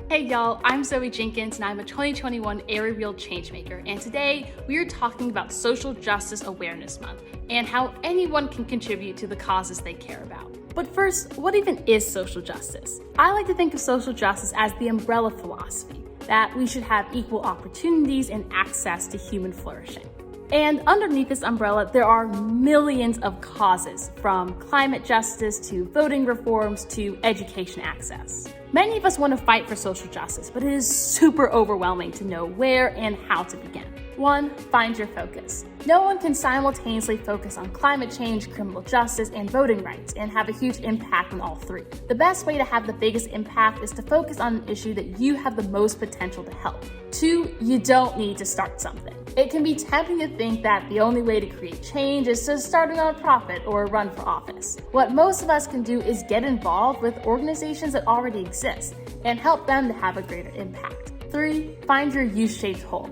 Hey y'all, I'm Zoë Jenkins and I'm a 2021 Aerie Real Changemaker, and today we are talking about Social Justice Awareness Month and how anyone can contribute to the causes they care about. But first, what even is social justice? I like to think of social justice as the umbrella philosophy, that we should have equal opportunities and access to human flourishing. And underneath this umbrella, there are millions of causes, from climate justice to voting reforms to education access. Many of us want to fight for social justice, but it is super overwhelming to know where and how to begin. 1. Find your focus. No one can simultaneously focus on climate change, criminal justice, and voting rights and have a huge impact on all three. The best way to have the biggest impact is to focus on an issue that you have the most potential to help. 2. You don't need to start something. It can be tempting to think that the only way to create change is to start a nonprofit or run for office. What most of us can do is get involved with organizations that already exist and help them to have a greater impact. 3. Find your U-shaped hole.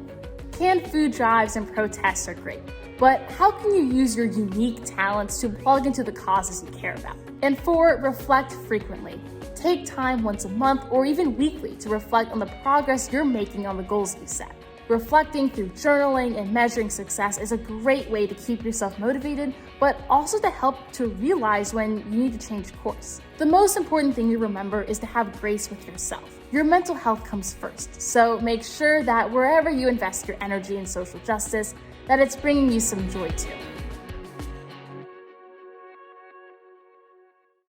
Canned food drives and protests are great, but how can you use your unique talents to plug into the causes you care about? And 4. Reflect frequently. Take time once a month or even weekly to reflect on the progress you're making on the goals you set. Reflecting through journaling and measuring success is a great way to keep yourself motivated, but also to help to realize when you need to change course. The most important thing to remember is to have grace with yourself. Your mental health comes first, so make sure that wherever you invest your energy in social justice, that it's bringing you some joy too.